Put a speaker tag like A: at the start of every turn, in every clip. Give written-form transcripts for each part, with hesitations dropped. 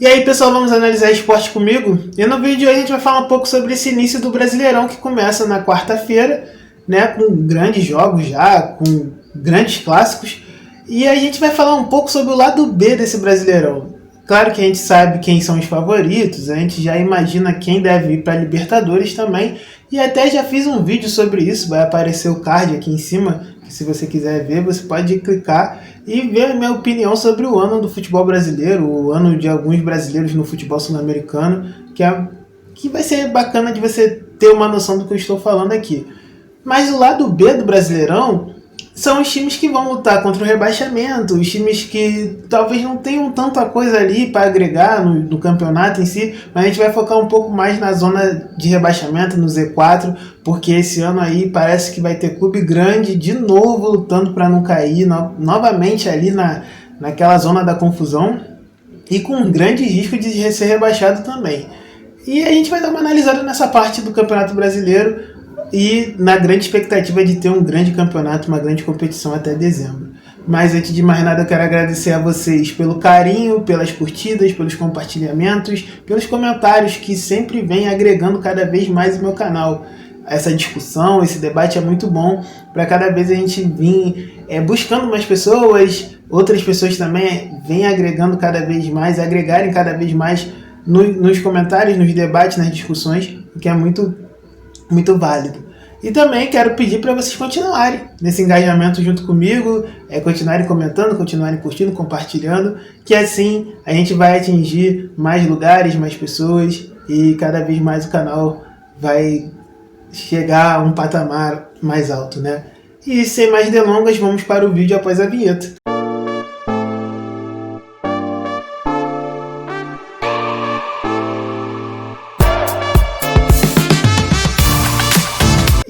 A: E aí pessoal, vamos analisar esporte comigo? E no vídeo a gente vai falar um pouco sobre esse início do Brasileirão que começa na quarta-feira, né, com grandes jogos já, com grandes clássicos. E a gente vai falar um pouco sobre o lado B desse Brasileirão. Claro que a gente sabe quem são os favoritos, a gente já imagina quem deve ir para a Libertadores também. E até já fiz um vídeo sobre isso, vai aparecer o card aqui em cima, que se você quiser ver, você pode clicar e ver a minha opinião sobre o ano do futebol brasileiro, o ano de alguns brasileiros no futebol sul-americano, que vai ser bacana de você ter uma noção do que eu estou falando aqui. Mas o lado B do Brasileirão são os times que vão lutar contra o rebaixamento, os times que talvez não tenham tanta coisa ali para agregar no campeonato em si, mas a gente vai focar um pouco mais na zona de rebaixamento, no Z4, porque esse ano aí parece que vai ter clube grande de novo lutando para não cair, novamente ali naquela zona da confusão e com um grande risco de ser rebaixado também. E a gente vai dar uma analisada nessa parte do Campeonato Brasileiro, e na grande expectativa de ter um grande campeonato, uma grande competição até dezembro. Mas antes de mais nada eu quero agradecer a vocês pelo carinho, pelas curtidas, pelos compartilhamentos, pelos comentários que sempre vêm agregando cada vez mais o meu canal. Essa discussão, esse debate é muito bom para cada vez a gente vir buscando mais pessoas, outras pessoas também vêm agregando cada vez mais, agregarem cada vez mais nos comentários, nos debates, nas discussões, o que é muito válido. E também quero pedir para vocês continuarem nesse engajamento junto comigo, continuarem comentando, continuarem curtindo, compartilhando, que assim a gente vai atingir mais lugares, mais pessoas e cada vez mais o canal vai chegar a um patamar mais alto, né? E sem mais delongas, vamos para o vídeo após a vinheta.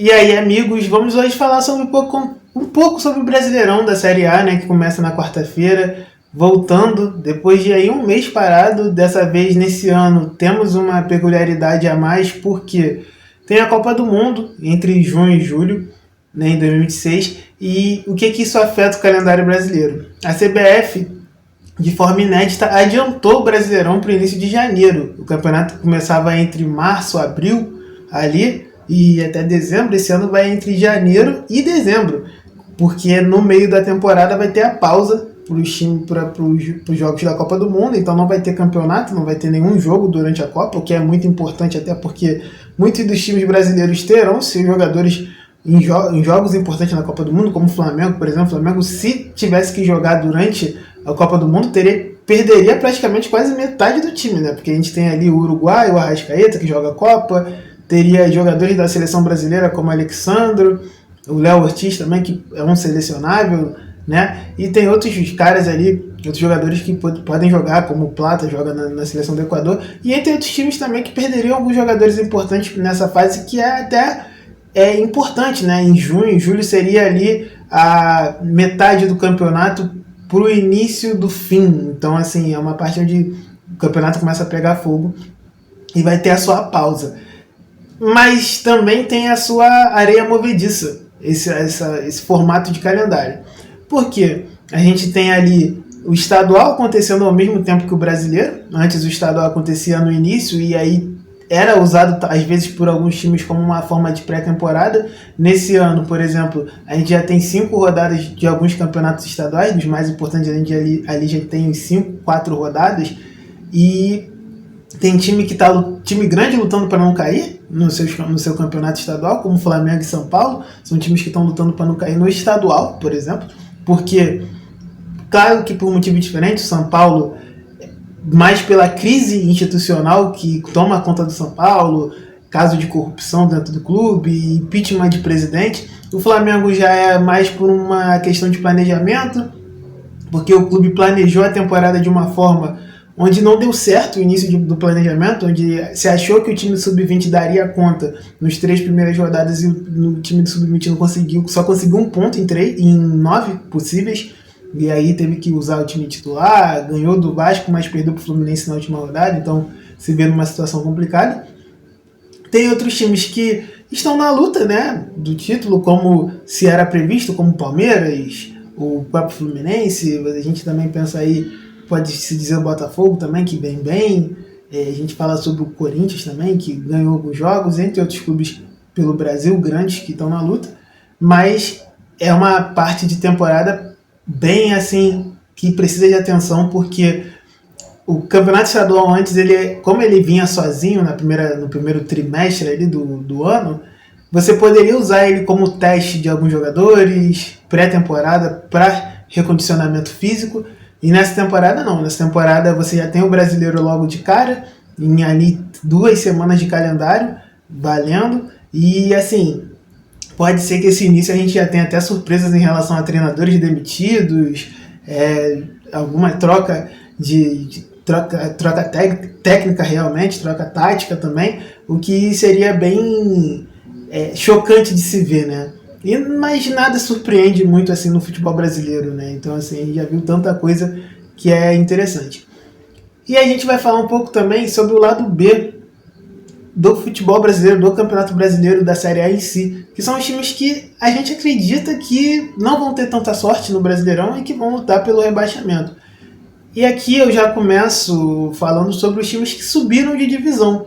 A: E aí, amigos, vamos hoje falar sobre um pouco sobre o Brasileirão da Série A, né, que começa na quarta-feira, voltando depois de aí um mês parado. Dessa vez, nesse ano, temos uma peculiaridade a mais, porque tem a Copa do Mundo entre junho e julho, né, em 2026, e o que isso afeta o calendário brasileiro? A CBF, de forma inédita, adiantou o Brasileirão para o início de janeiro. O campeonato começava entre março, abril, ali, e até dezembro. Esse ano vai entre janeiro e dezembro, porque no meio da temporada vai ter a pausa para os jogos da Copa do Mundo, então não vai ter campeonato, não vai ter nenhum jogo durante a Copa, o que é muito importante, até porque muitos dos times brasileiros terão seus jogadores em jogos importantes na Copa do Mundo, como o Flamengo, por exemplo. O Flamengo, se tivesse que jogar durante a Copa do Mundo, perderia praticamente quase metade do time, né? Porque a gente tem ali o Uruguai, o Arrascaeta, que joga a Copa, teria jogadores da seleção brasileira como Alexandro, o Léo Ortiz também, que é um selecionável, né? E tem outros caras ali, outros jogadores que podem jogar, como o Plata joga na seleção do Equador, e entre outros times também que perderiam alguns jogadores importantes nessa fase, que é importante, né? Em junho, julho seria ali a metade do campeonato para o início do fim. Então, assim, é uma parte onde o campeonato começa a pegar fogo e vai ter a sua pausa. Mas também tem a sua areia movediça, esse formato de calendário. Porque a gente tem ali o estadual acontecendo ao mesmo tempo que o brasileiro. Antes o estadual acontecia no início e aí era usado às vezes por alguns times como uma forma de pré-temporada. Nesse ano, por exemplo, a gente já tem 5 rodadas de alguns campeonatos estaduais, dos mais importantes a gente ali já tem 4 rodadas, e tem time grande lutando para não cair no seu campeonato estadual, como Flamengo e São Paulo. São times que estão lutando para não cair no estadual, por exemplo, porque, claro que por motivo diferente, o São Paulo, mais pela crise institucional que toma conta do São Paulo, caso de corrupção dentro do clube, impeachment de presidente. O Flamengo já é mais por uma questão de planejamento, porque o clube planejou a temporada de uma forma onde não deu certo o início do planejamento, onde se achou que o time do Sub-20 daria conta nos 3 primeiras rodadas e o time do Sub-20 não conseguiu, só conseguiu um ponto em 9 possíveis, e aí teve que usar o time titular, ganhou do Vasco, mas perdeu para o Fluminense na última rodada, então se vê numa situação complicada. Tem outros times que estão na luta, né, do título, como se era previsto, como o Palmeiras, o próprio Fluminense. A gente também pensa aí pode-se dizer o Botafogo também, que vem bem. A gente fala sobre o Corinthians também, que ganhou alguns jogos, entre outros clubes pelo Brasil, grandes que estão na luta. Mas é uma parte de temporada bem assim, que precisa de atenção, porque o campeonato estadual antes, como ele vinha sozinho no primeiro trimestre ali do ano, você poderia usar ele como teste de alguns jogadores, pré-temporada, para recondicionamento físico. E nessa temporada não, nessa temporada você já tem o brasileiro logo de cara, em ali 2 semanas de calendário, valendo. E assim, pode ser que esse início a gente já tenha até surpresas em relação a treinadores demitidos, alguma troca técnica realmente, troca tática também, o que seria bem chocante de se ver, né? Mas nada surpreende muito assim no futebol brasileiro, né? Então assim, a gente já viu tanta coisa que é interessante. E a gente vai falar um pouco também sobre o lado B do futebol brasileiro, do Campeonato Brasileiro, da Série A em si, que são os times que a gente acredita que não vão ter tanta sorte no Brasileirão e que vão lutar pelo rebaixamento. E aqui eu já começo falando sobre os times que subiram de divisão,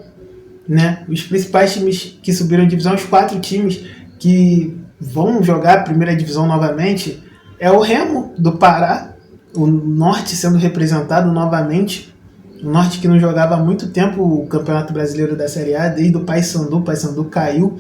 A: né? Os principais times que subiram de divisão, os 4 times que vão jogar a primeira divisão novamente, é o Remo do Pará, o Norte sendo representado novamente, o Norte que não jogava há muito tempo o Campeonato Brasileiro da Série A, desde o Paysandu. O Paysandu caiu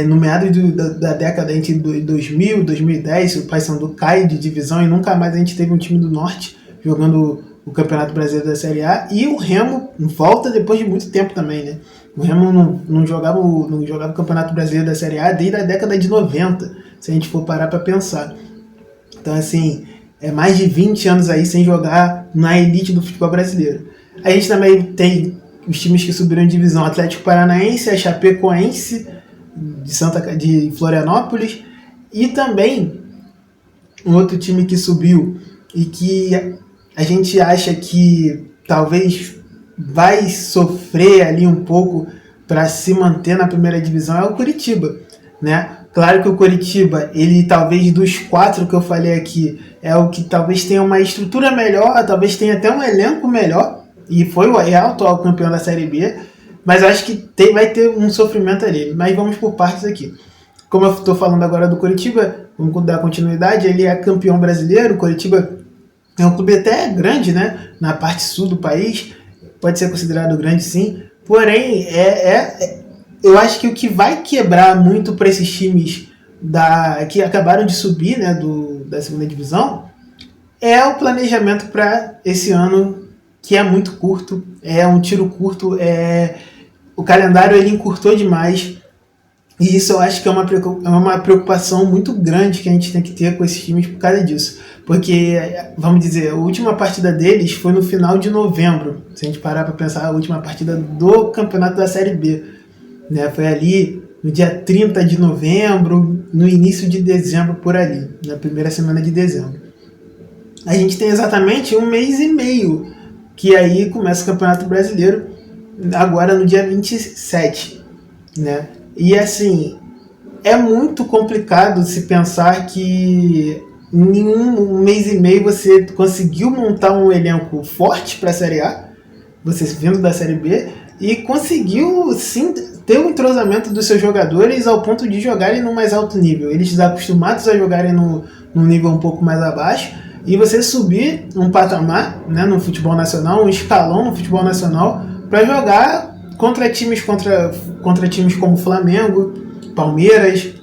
A: no meado da década entre 2000 e 2010, o Paysandu cai de divisão e nunca mais a gente teve um time do Norte jogando o Campeonato Brasileiro da Série A. E o Remo volta depois de muito tempo também, né? O Remo não jogava o Campeonato Brasileiro da Série A desde a década de 90, se a gente for parar para pensar. Então, assim, é mais de 20 anos aí sem jogar na elite do futebol brasileiro. A gente também tem os times que subiram de divisão: Atlético Paranaense, a Chapecoense de Florianópolis, e também um outro time que subiu e que a gente acha que talvez vai sofrer ali um pouco para se manter na primeira divisão, é o Coritiba, né? Claro que o Coritiba, ele talvez dos 4 que eu falei aqui, é o que talvez tenha uma estrutura melhor, talvez tenha até um elenco melhor, e foi o atual campeão da Série B, mas eu acho que vai ter um sofrimento ali. Mas vamos por partes aqui. Como eu estou falando agora do Coritiba, vamos dar continuidade, ele é campeão brasileiro. O Coritiba é um clube até grande, né? Na parte sul do país, pode ser considerado grande sim, porém, eu acho que o que vai quebrar muito para esses times que acabaram de subir, né, da segunda divisão, é o planejamento para esse ano, que é muito curto, é um tiro curto, o calendário ele encurtou demais, e isso eu acho que é uma preocupação muito grande que a gente tem que ter com esses times por causa disso. Porque, vamos dizer, a última partida deles foi no final de novembro, se a gente parar para pensar, a última partida do campeonato da Série B, né? Foi ali no dia 30 de novembro, no início de dezembro, por ali, na primeira semana de dezembro. A gente tem exatamente 1 mês e meio, que aí começa o Campeonato Brasileiro, agora no dia 27, né? E assim, é muito complicado se pensar que em 1 mês e meio você conseguiu montar um elenco forte para a Série A, você vindo da Série B, e conseguiu sim ter o entrosamento dos seus jogadores ao ponto de jogarem no mais alto nível. Eles estão acostumados a jogarem num nível um pouco mais abaixo, e você subir um patamar, né, no futebol nacional, um escalão no futebol nacional, para jogar contra times como Flamengo, Palmeiras,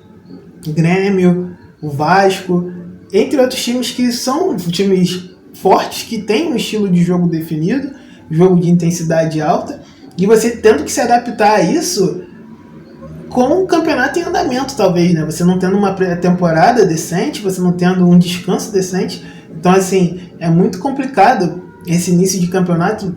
A: Grêmio, o Vasco, entre outros times que são times fortes, que têm um estilo de jogo definido, jogo de intensidade alta, e você tendo que se adaptar a isso com o campeonato em andamento, talvez, né? Você não tendo uma pré-temporada decente, você não tendo um descanso decente. Então, assim, é muito complicado esse início de campeonato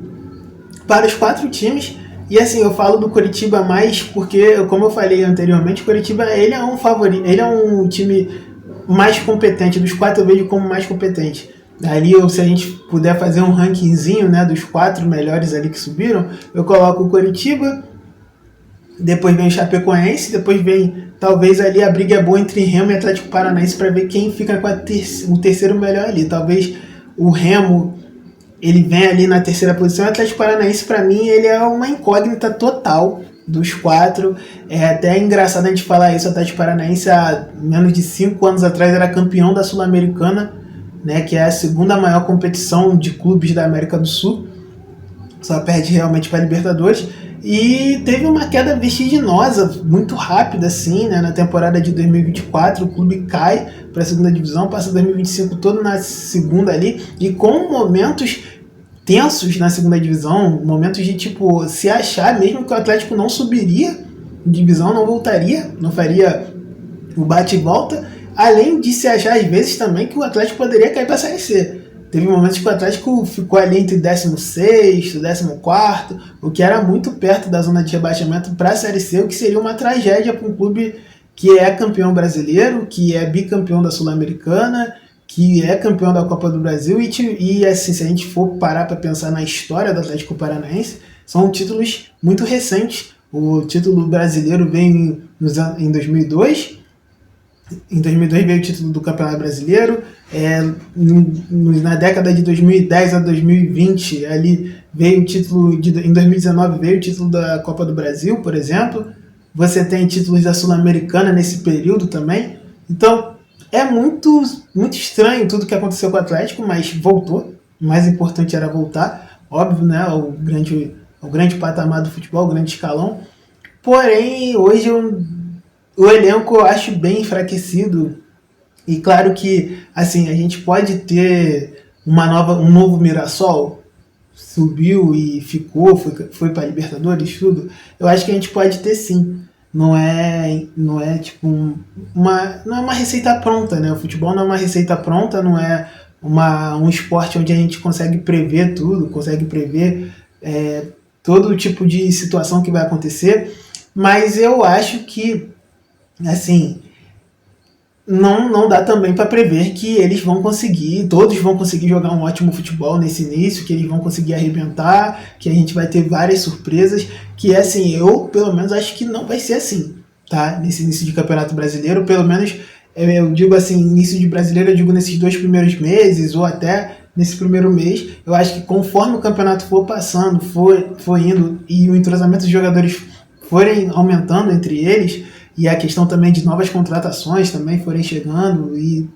A: para os 4 times. E, assim, eu falo do Coritiba mais porque, como eu falei anteriormente, o Coritiba, ele é um favorito, ele é um time mais competente. Dos 4 eu vejo como mais competente. Ali, se a gente puder fazer um rankingzinho, né, dos 4 melhores ali que subiram, eu coloco o Coritiba, depois vem o Chapecoense, depois vem, talvez ali a briga é boa entre Remo e Atlético Paranaense para ver quem fica com o terceiro melhor ali. Talvez O Remo, ele vem ali na terceira posição. O Atlético Paranaense, para mim, ele é uma incógnita total dos quatro. É até engraçado a gente falar isso. O Atlético Paranaense, há menos de 5 anos atrás, era campeão da Sul-Americana, né, que é a segunda maior competição de clubes da América do Sul. Só perde realmente para a Libertadores. E teve uma queda vertiginosa, muito rápida, assim, né? Na temporada de 2024, o clube cai para a segunda divisão, passa 2025 todo na segunda ali, e com momentos tensos na segunda divisão, momentos de, tipo, se achar mesmo que o Atlético não subiria de divisão, não voltaria, não faria o bate e volta, além de se achar, às vezes, também que o Atlético poderia cair para a Série C. Teve momentos que o Atlético ficou ali entre 16º, 14º, o que era muito perto da zona de rebaixamento para a Série C, o que seria uma tragédia para um clube que é campeão brasileiro, que é bicampeão da Sul-Americana, que é campeão da Copa do Brasil, e assim, se a gente for parar para pensar na história do Atlético Paranaense, são títulos muito recentes. O título brasileiro veio em 2002, em 2002 veio o título do Campeonato Brasileiro, na década de 2010 a 2020 ali veio o título, em 2019 veio o título da Copa do Brasil, por exemplo. Você tem títulos da Sul-Americana nesse período também. Então é muito, muito estranho tudo que aconteceu com o Atlético, mas voltou. O mais importante era voltar, óbvio, né? O grande patamar do futebol, o grande escalão. Porém, hoje o elenco eu acho bem enfraquecido. E claro que, assim, a gente pode ter um novo Mirassol, subiu e ficou, foi para Libertadores, tudo. Eu acho que a gente pode ter sim. Não é tipo não é uma receita pronta, né? O futebol não é uma receita pronta, não é um esporte onde a gente consegue prever tudo, consegue prever todo tipo de situação que vai acontecer. Mas eu acho que, assim, não dá também para prever que todos vão conseguir jogar um ótimo futebol nesse início, que eles vão conseguir arrebentar, que a gente vai ter várias surpresas, que assim, eu pelo menos acho que não vai ser assim, tá? Nesse início de Campeonato Brasileiro, pelo menos eu digo assim, início de Brasileiro, eu digo nesses 2 primeiros meses, ou até nesse primeiro mês, eu acho que conforme o campeonato for passando, for indo, e o entrosamento dos jogadores forem aumentando entre eles, e a questão também de novas contratações também forem chegando e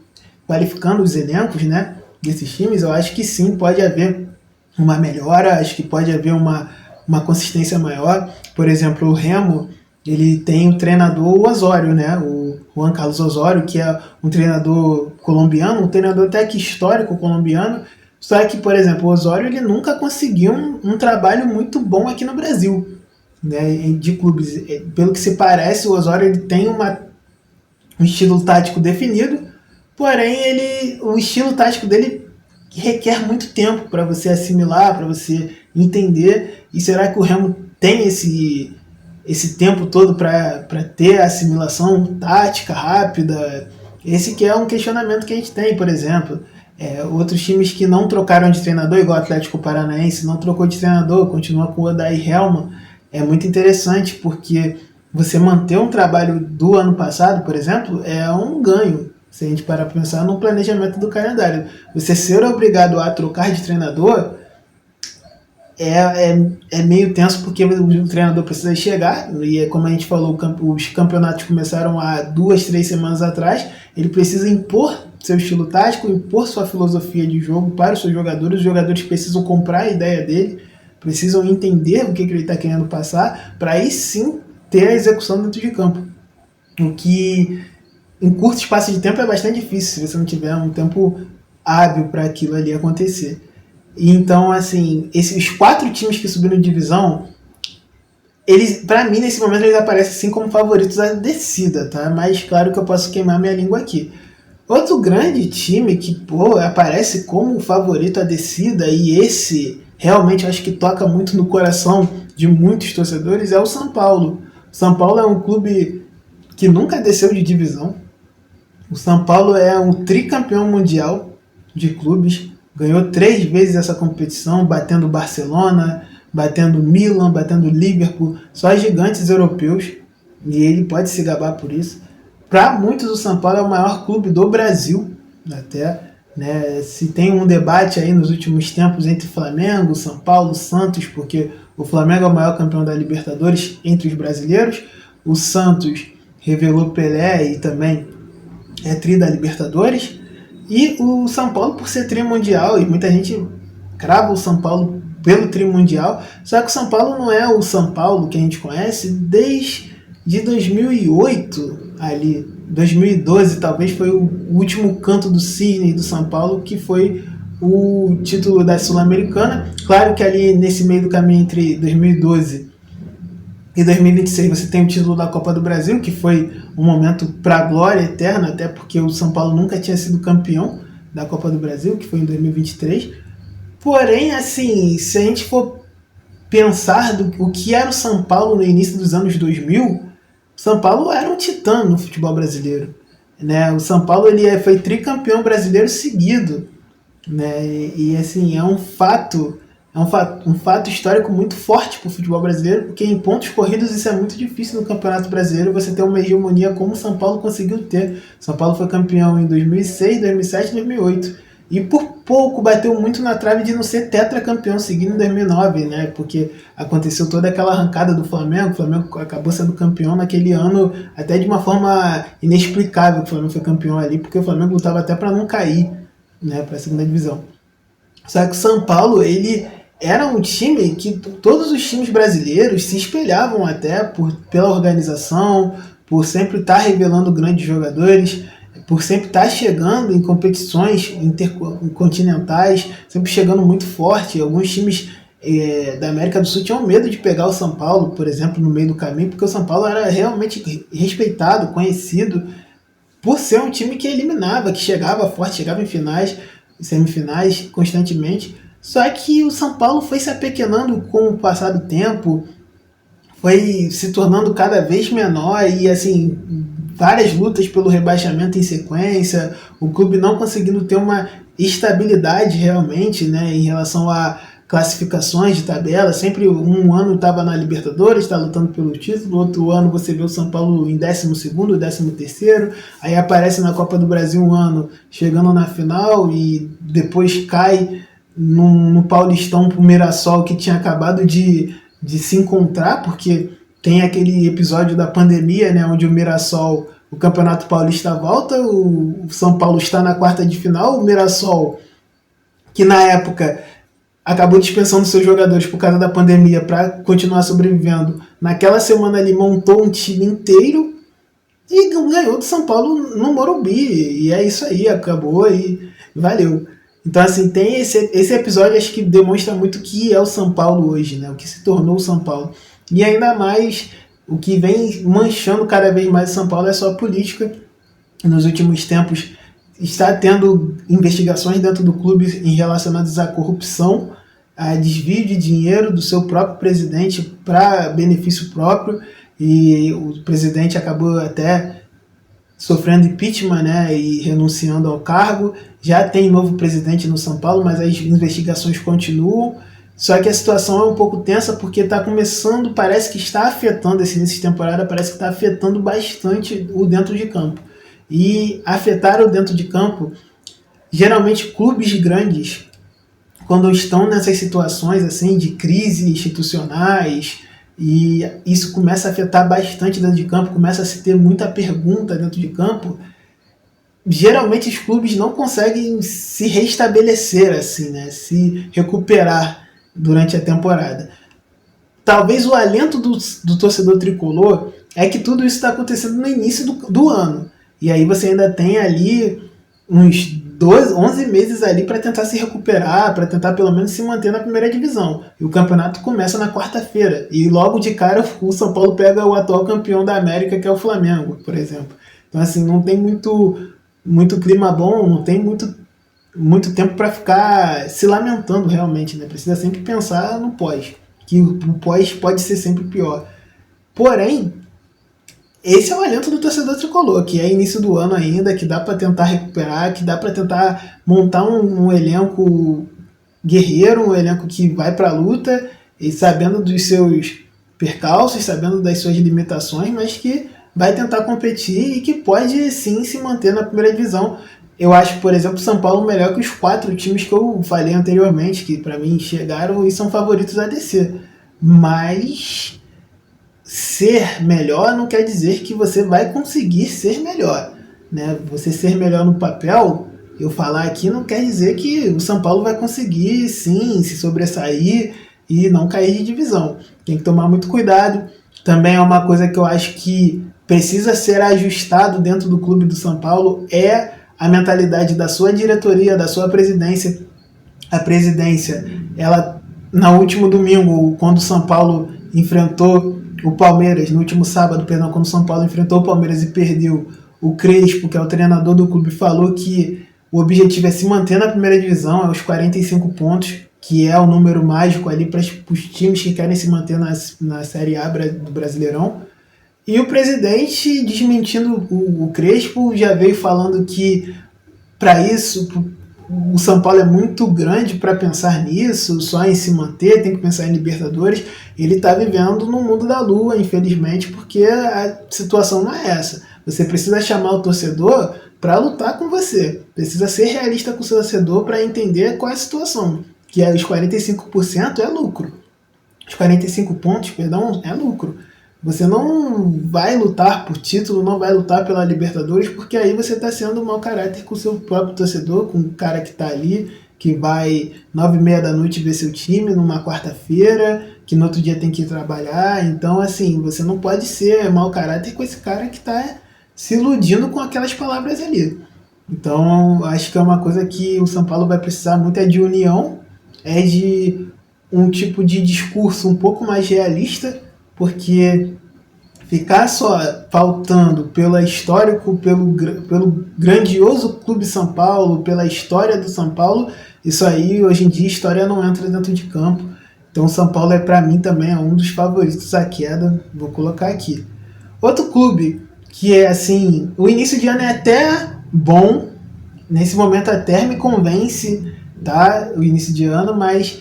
A: qualificando os elencos, né, desses times, eu acho que sim, pode haver uma melhora, acho que pode haver uma consistência maior. Por exemplo, o Remo, ele tem o treinador Osório, né, o Juan Carlos Osório, que é um treinador colombiano, um treinador até que histórico colombiano, só que, por exemplo, o Osório ele nunca conseguiu um trabalho muito bom aqui no Brasil, né, de clubes. Pelo que se parece, o Osório ele tem um estilo tático definido, porém o estilo tático dele requer muito tempo para você assimilar, para você entender. E será que o Remo tem esse tempo todo para ter a assimilação tática rápida? Esse que é um questionamento que a gente tem, por exemplo. Outros times que não trocaram de treinador, igual o Atlético Paranaense, não trocou de treinador, continua com o Odair Hellmann. É muito interessante porque você manter um trabalho do ano passado, por exemplo, é um ganho. Se a gente parar para pensar no planejamento do calendário. Você ser obrigado a trocar de treinador é meio tenso, porque o treinador precisa chegar, e como a gente falou, os campeonatos começaram há 2, 3 semanas atrás, ele precisa impor seu estilo tático, impor sua filosofia de jogo para os jogadores precisam comprar a ideia dele, precisam entender o que ele está querendo passar, para aí sim ter a execução dentro de campo. O que em curto espaço de tempo é bastante difícil, se você não tiver um tempo hábil para aquilo ali acontecer. E então, assim, esses 4 times que subiram de divisão, eles, para mim, nesse momento, eles aparecem assim como favoritos à descida, tá? Mas claro que eu posso queimar minha língua aqui. Outro grande time que, aparece como favorito à descida, e esse realmente acho que toca muito no coração de muitos torcedores, é o São Paulo. O São Paulo é um clube que nunca desceu de divisão. O São Paulo é um tricampeão mundial de clubes, ganhou 3 vezes essa competição, batendo Barcelona, batendo Milan, batendo Liverpool, só gigantes europeus, e ele pode se gabar por isso. Para muitos, o São Paulo é o maior clube do Brasil, até, né? Se tem um debate aí nos últimos tempos entre Flamengo, São Paulo, Santos, porque o Flamengo é o maior campeão da Libertadores entre os brasileiros, o Santos revelou Pelé e também é tri da Libertadores, e o São Paulo por ser tri mundial, e muita gente crava o São Paulo pelo tri mundial, só que o São Paulo não é o São Paulo que a gente conhece desde 2008 ali, 2012 talvez foi o último canto do cisne do São Paulo, que foi o título da Sul-Americana. Claro que ali nesse meio do caminho entre 2012 e 2026 você tem o título da Copa do Brasil, que foi um momento para a glória eterna, até porque o São Paulo nunca tinha sido campeão da Copa do Brasil, que foi em 2023. Porém, assim, se a gente for pensar o que era o São Paulo no início dos anos 2000, São Paulo era um titã no futebol brasileiro, né? O São Paulo foi tricampeão brasileiro seguido, né? E assim, um fato histórico muito forte para o futebol brasileiro, porque em pontos corridos isso é muito difícil no Campeonato Brasileiro, você ter uma hegemonia como o São Paulo conseguiu ter. São Paulo foi campeão em 2006, 2007 e 2008. E por pouco bateu muito na trave de não ser tetracampeão seguindo em 2009, né? Porque aconteceu toda aquela arrancada do Flamengo, o Flamengo acabou sendo campeão naquele ano, até de uma forma inexplicável que o Flamengo foi campeão ali, porque o Flamengo lutava até para não cair, né, para a segunda divisão. Só que o São Paulo, ele era um time que todos os times brasileiros se espelhavam até pela organização, por sempre estar revelando grandes jogadores, por sempre estar chegando em competições intercontinentais, sempre chegando muito forte. Alguns times da América do Sul tinham medo de pegar o São Paulo, por exemplo, no meio do caminho, porque o São Paulo era realmente respeitado, conhecido, por ser um time que eliminava, que chegava forte, chegava em finais, semifinais constantemente. Só que o São Paulo foi se apequenando com o passar do tempo, foi se tornando cada vez menor e assim, várias lutas pelo rebaixamento em sequência, o clube não conseguindo ter uma estabilidade realmente, né, em relação a classificações de tabela. Sempre um ano estava na Libertadores, está lutando pelo título, outro ano você vê o São Paulo em 12º, 13º, aí aparece na Copa do Brasil um ano chegando na final e depois cai no Paulistão pro Mirassol, que tinha acabado de se encontrar, porque tem aquele episódio da pandemia, né, onde o Mirassol, o Campeonato Paulista volta, o São Paulo está na quarta de final, o Mirassol, que na época acabou dispensando seus jogadores por causa da pandemia para continuar sobrevivendo, naquela semana ali montou um time inteiro e ganhou do São Paulo no Morumbi, e é isso aí, acabou e valeu. Então, assim, tem esse episódio, acho que demonstra muito o que é o São Paulo hoje, né? O que se tornou o São Paulo. E ainda mais, o que vem manchando cada vez mais o São Paulo é só a política. Nos últimos tempos, está tendo investigações dentro do clube relacionadas à corrupção, a desvio de dinheiro do seu próprio presidente para benefício próprio. E o presidente acabou até sofrendo impeachment, né, e renunciando ao cargo. Já tem novo presidente no São Paulo, mas as investigações continuam. Só que a situação é um pouco tensa porque está começando, parece que está afetando, esse início de temporada parece que está afetando bastante o dentro de campo. E afetar o dentro de campo, geralmente clubes grandes, quando estão nessas situações assim de crise institucionais, e isso começa a afetar bastante dentro de campo, começa a se ter muita pergunta dentro de campo, geralmente os clubes não conseguem se restabelecer assim, né? Se recuperar durante a temporada. Talvez o alento do torcedor tricolor é que tudo isso está acontecendo no início do ano. E aí você ainda tem ali uns 11 meses ali para tentar se recuperar, para tentar pelo menos se manter na primeira divisão. E o campeonato começa na quarta-feira. E logo de cara o São Paulo pega o atual campeão da América, que é o Flamengo, por exemplo. Então, assim, não tem muito clima bom, não tem muito tempo para ficar se lamentando realmente, né? Precisa sempre pensar no pós, que o pós pode ser sempre pior. Porém, esse é o alento do torcedor tricolor, que é início do ano ainda, que dá para tentar recuperar, que dá para tentar montar um elenco guerreiro, um elenco que vai para a luta, e sabendo dos seus percalços, sabendo das suas limitações, mas que vai tentar competir e que pode sim se manter na primeira divisão. eu acho, por exemplo, o São Paulo melhor que os 4 times que eu falei anteriormente, que para mim chegaram e são favoritos a descer. Mas ser melhor não quer dizer que você vai conseguir ser melhor, né? Você ser melhor no papel, eu falar aqui não quer dizer que o São Paulo vai conseguir sim se sobressair e não cair de divisão. Tem que tomar muito cuidado. Também é uma coisa que eu acho que precisa ser ajustado dentro do clube do São Paulo é a mentalidade da sua diretoria, da sua presidência. A presidência, ela no último domingo, quando o São Paulo enfrentou o Palmeiras, no último sábado, perdão, quando o São Paulo enfrentou o Palmeiras e perdeu, o Crespo, que é o treinador do clube, falou que o objetivo é se manter na primeira divisão, é os 45 pontos, que é o número mágico ali para os times que querem se manter na Série A do Brasileirão. E o presidente, desmentindo o Crespo, já veio falando que para isso o São Paulo é muito grande para pensar nisso, só em se manter, tem que pensar em Libertadores. Ele está vivendo no mundo da lua, infelizmente, porque a situação não é essa. Você precisa chamar o torcedor para lutar com você. Precisa ser realista com o seu torcedor para entender qual é a situação. Que é os 45% é lucro. Os 45 pontos, perdão, é lucro. Você não vai lutar por título, não vai lutar pela Libertadores, porque aí você está sendo um mau caráter com o seu próprio torcedor, com o cara que está ali, que vai 9h30 da noite ver seu time numa quarta-feira, que no outro dia tem que ir trabalhar. Então, assim, você não pode ser mau caráter com esse cara que está se iludindo com aquelas palavras ali. Então, acho que é uma coisa que o São Paulo vai precisar muito, é de união, é de um tipo de discurso um pouco mais realista, porque ficar só pautando pelo histórico, pelo grandioso Clube São Paulo, pela história do São Paulo, isso aí, hoje em dia, história não entra dentro de campo. Então, o São Paulo, para mim, também é um dos favoritos à queda, vou colocar aqui. Outro clube que é assim, o início de ano é até bom, nesse momento até me convence, tá? O início de ano, mas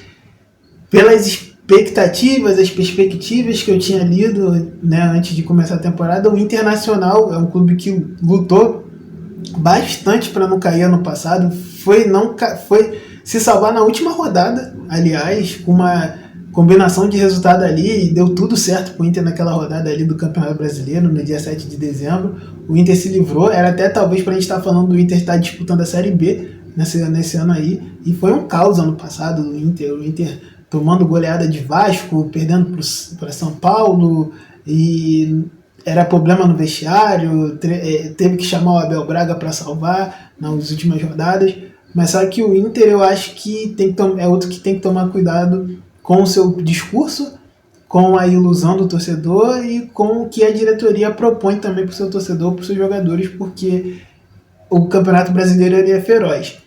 A: pelas expectativas, as perspectivas que eu tinha lido, né, antes de começar a temporada, o Internacional é um clube que lutou bastante para não cair ano passado, foi se salvar na última rodada, aliás, com uma combinação de resultado ali, e deu tudo certo pro Inter naquela rodada ali do Campeonato Brasileiro, no dia 7 de dezembro. O Inter se livrou, era até talvez pra gente estar falando do Inter estar disputando a Série B nesse ano aí, e foi um caos ano passado o Inter tomando goleada de Vasco, perdendo para São Paulo, e era problema no vestiário, teve que chamar o Abel Braga para salvar nas últimas rodadas. Mas só que o Inter, eu acho que é outro que tem que tomar cuidado com o seu discurso, com a ilusão do torcedor e com o que a diretoria propõe também para o seu torcedor, para os seus jogadores, porque o Campeonato Brasileiro ele é feroz.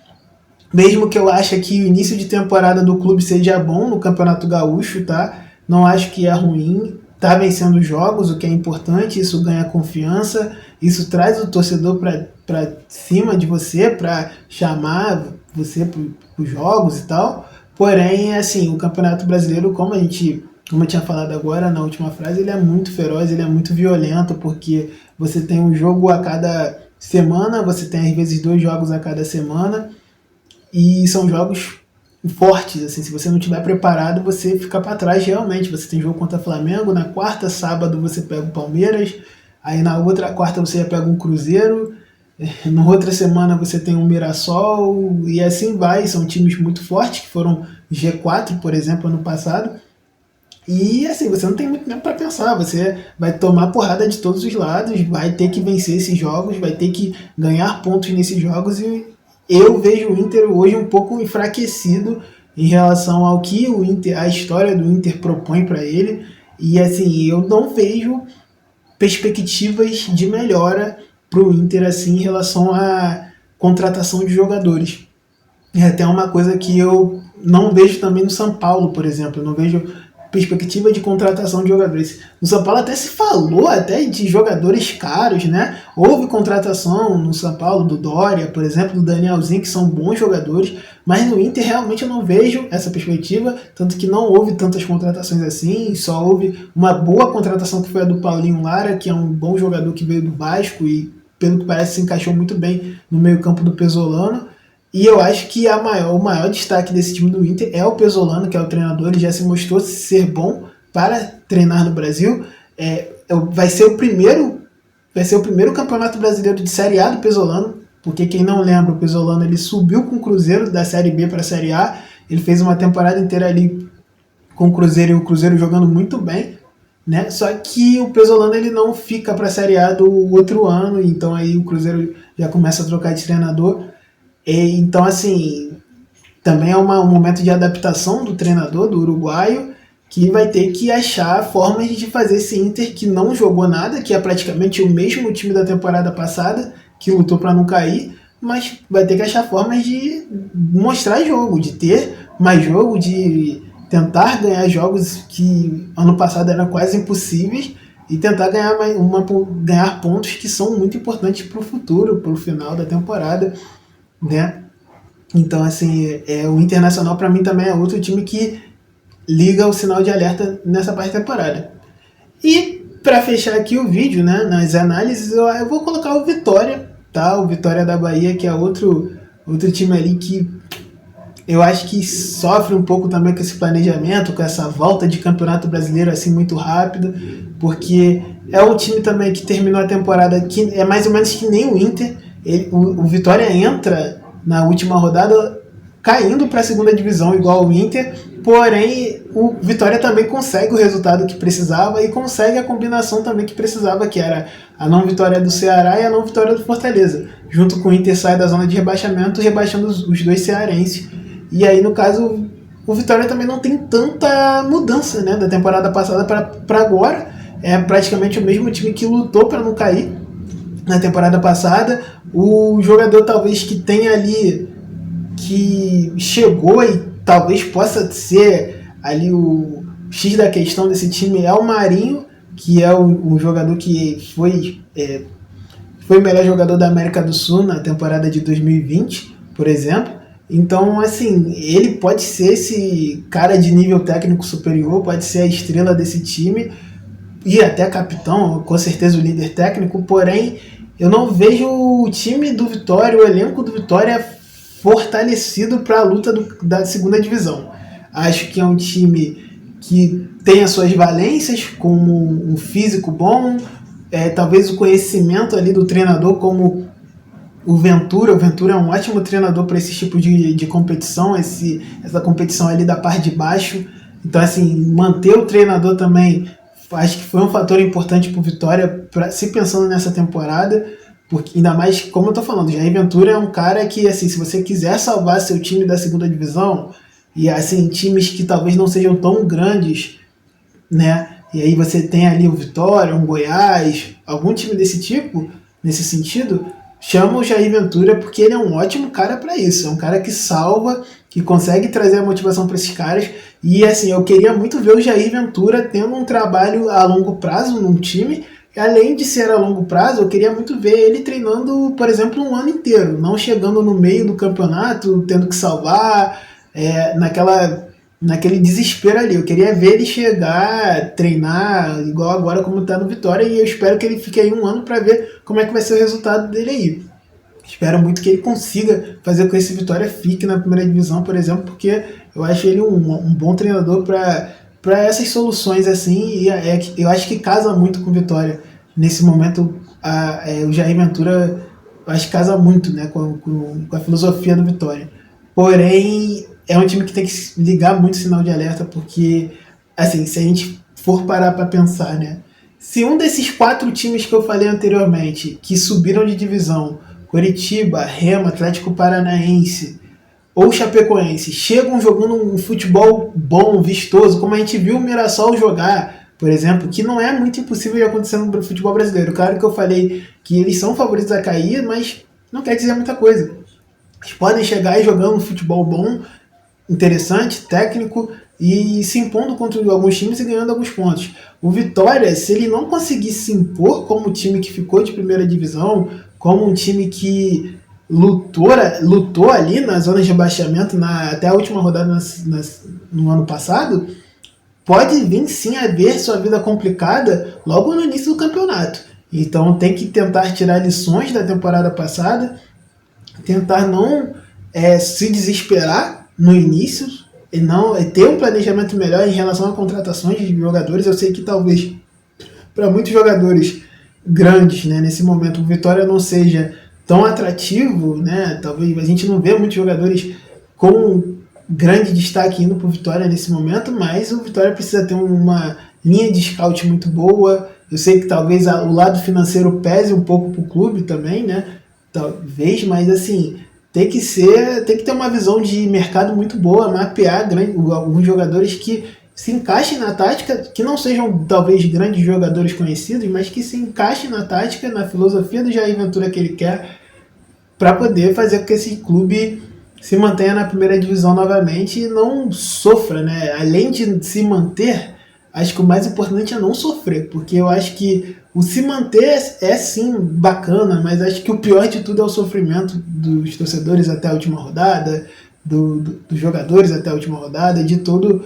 A: Mesmo que eu ache que o início de temporada do clube seja bom no Campeonato Gaúcho, tá? Não acho que é ruim, tá vencendo jogos, o que é importante, isso ganha confiança, isso traz o torcedor para cima de você, para chamar você para os jogos e tal. Porém, assim, o Campeonato Brasileiro, como eu tinha falado agora na última frase, ele é muito feroz, ele é muito violento, porque você tem um jogo a cada semana, você tem às vezes 2 jogos a cada semana, e são jogos fortes, assim, se você não estiver preparado, você fica para trás realmente. Você tem jogo contra o Flamengo, na quarta, sábado você pega o Palmeiras, aí na outra quarta você pega um Cruzeiro, na outra semana você tem um Mirassol, e assim vai, são times muito fortes, que foram G4, por exemplo, ano passado, e assim, você não tem muito tempo para pensar, você vai tomar porrada de todos os lados, vai ter que vencer esses jogos, vai ter que ganhar pontos nesses jogos, e eu vejo o Inter hoje um pouco enfraquecido em relação ao que a história do Inter propõe para ele, e assim, eu não vejo perspectivas de melhora para o Inter assim, em relação à contratação de jogadores. É até uma coisa que eu não vejo também no São Paulo, por exemplo. Eu não vejo perspectiva de contratação de jogadores. No São Paulo até se falou até de jogadores caros, né? Houve contratação no São Paulo do Dória, por exemplo, do Danielzinho, que são bons jogadores, mas no Inter realmente eu não vejo essa perspectiva, tanto que não houve tantas contratações assim, só houve uma boa contratação que foi a do Paulinho Lara, que é um bom jogador que veio do Vasco e pelo que parece se encaixou muito bem no meio-campo do Pesolano. E eu acho que o maior destaque desse time do Inter é o Pesolano, que é o treinador. Ele já se mostrou ser bom para treinar no Brasil. Vai ser o primeiro campeonato brasileiro de Série A do Pesolano, porque quem não lembra, o Pesolano ele subiu com o Cruzeiro da Série B para a Série A. Ele fez uma temporada inteira ali com o Cruzeiro, e o Cruzeiro jogando muito bem, né? Só que o Pesolano ele não fica para a Série A do outro ano, então aí o Cruzeiro já começa a trocar de treinador. Então, assim, também é um momento de adaptação do treinador, do uruguaio, que vai ter que achar formas de fazer esse Inter que não jogou nada, que é praticamente o mesmo time da temporada passada, que lutou para não cair, mas vai ter que achar formas de mostrar jogo, de ter mais jogo, de tentar ganhar jogos que ano passado eram quase impossíveis e tentar ganhar pontos que são muito importantes para o futuro, para o final da temporada, né? Então, assim, o Internacional para mim também é outro time que liga o sinal de alerta nessa parte da temporada. E para fechar aqui o vídeo, né, nas análises, eu vou colocar o Vitória, tá? O Vitória da Bahia, que é outro time ali que eu acho que sofre um pouco também com esse planejamento, com essa volta de campeonato brasileiro assim muito rápido, porque é um time também que terminou a temporada que é mais ou menos que nem o Inter. O Vitória entra na última rodada caindo para a segunda divisão igual o Inter, porém o Vitória também consegue o resultado que precisava e consegue a combinação também que precisava, que era a não vitória do Ceará e a não vitória do Fortaleza. Junto com o Inter sai da zona de rebaixamento, rebaixando os dois cearenses. E aí, no caso, o Vitória também não tem tanta mudança, né, da temporada passada para agora. É praticamente o mesmo time que lutou para não cair na temporada passada. O jogador talvez que tenha ali, que chegou e talvez possa ser ali o X da questão desse time, é o Marinho, que é o jogador que foi o melhor jogador da América do Sul na temporada de 2020, por exemplo. Então, assim, ele pode ser esse cara de nível técnico superior, pode ser a estrela desse time e até capitão, com certeza o líder técnico, porém eu não vejo o time do Vitória, o elenco do Vitória fortalecido para a luta da segunda divisão. Acho que é um time que tem as suas valências, como um físico bom, talvez o conhecimento ali do treinador, como o Ventura é um ótimo treinador para esse tipo de competição, essa competição ali da parte de baixo. Então, assim, manter o treinador também, acho que foi um fator importante para o Vitória, se pensando nessa temporada, porque ainda mais, como eu estou falando, Jair Ventura é um cara que, assim, se você quiser salvar seu time da segunda divisão, e assim, times que talvez não sejam tão grandes, né, e aí você tem ali o Vitória, um Goiás, algum time desse tipo, nesse sentido, chama o Jair Ventura porque ele é um ótimo cara para isso. É um cara que salva, que consegue trazer a motivação para esses caras. E assim, eu queria muito ver o Jair Ventura tendo um trabalho a longo prazo num time. Além de ser a longo prazo, eu queria muito ver ele treinando, por exemplo, um ano inteiro. Não chegando no meio do campeonato, tendo que salvar, naquele desespero ali. Eu queria ver ele chegar, treinar, igual agora como está no Vitória, e eu espero que ele fique aí um ano para ver como é que vai ser o resultado dele aí. Espero muito que ele consiga fazer com que esse Vitória fique na primeira divisão, por exemplo, porque eu acho ele um bom treinador para essas soluções assim, e eu acho que casa muito com o Vitória. Nesse momento, o Jair Ventura, eu acho que casa muito, né, com a filosofia do Vitória. Porém, é um time que tem que ligar muito o sinal de alerta, porque, assim, se a gente for parar para pensar, né, se um desses 4 times que eu falei anteriormente, que subiram de divisão, Coritiba, Remo, Atlético Paranaense ou Chapecoense, chegam jogando um futebol bom, vistoso, como a gente viu o Mirassol jogar, por exemplo, que não é muito impossível de acontecer no futebol brasileiro. Claro que eu falei que eles são favoritos a cair, mas não quer dizer muita coisa. Eles podem chegar e jogando um futebol bom, interessante, técnico, e se impondo contra alguns times e ganhando alguns pontos. O Vitória, se ele não conseguir se impor como o time que ficou de primeira divisão, como um time que lutou ali na zona de rebaixamento até a última rodada no ano passado, pode vir sim a ver sua vida complicada logo no início do campeonato. Então tem que tentar tirar lições da temporada passada, tentar não se desesperar no início, e não ter um planejamento melhor em relação a contratações de jogadores. Eu sei que talvez para muitos jogadores grandes, né, nesse momento o Vitória não seja tão atrativo, né? Talvez a gente não vê muitos jogadores com grande destaque indo para o Vitória nesse momento, mas o Vitória precisa ter uma linha de scout muito boa. Eu sei que talvez o lado financeiro pese um pouco para o clube também, né? Talvez, mas assim, tem que ter uma visão de mercado muito boa, mapear alguns jogadores que se encaixem na tática, que não sejam talvez grandes jogadores conhecidos, mas que se encaixem na tática, na filosofia do Jair Ventura que ele quer, para poder fazer com que esse clube se mantenha na primeira divisão novamente e não sofra, né? Além de se manter, acho que o mais importante é não sofrer, porque eu acho que o se manter é sim bacana, mas acho que o pior de tudo é o sofrimento dos torcedores até a última rodada, dos jogadores até a última rodada, de todo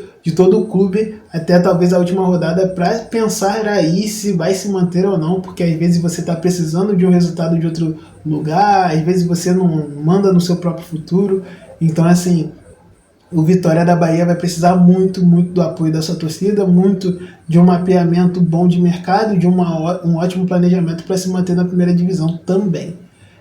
A: o clube até talvez a última rodada, para pensar aí se vai se manter ou não, porque às vezes você está precisando de um resultado de outro lugar, às vezes você não manda no seu próprio futuro. Então, assim, o Vitória da Bahia vai precisar muito, muito do apoio da sua torcida, muito de um mapeamento bom de mercado, de um ótimo planejamento para se manter na primeira divisão também.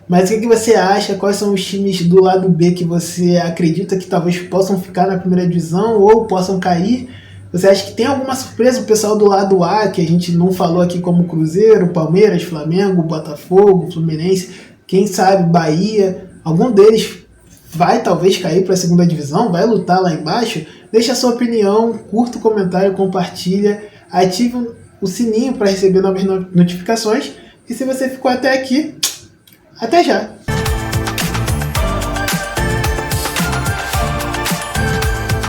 A: Mas o que você acha? Quais são os times do lado B que você acredita que talvez possam ficar na primeira divisão ou possam cair? Você acha que tem alguma surpresa? O pessoal do lado A, que a gente não falou aqui, como Cruzeiro, Palmeiras, Flamengo, Botafogo, Fluminense, quem sabe Bahia, algum deles vai talvez cair para a segunda divisão, vai lutar lá embaixo? Deixa a sua opinião, curta o comentário, compartilha, ative o sininho para receber novas notificações. E se você ficou até aqui, até já!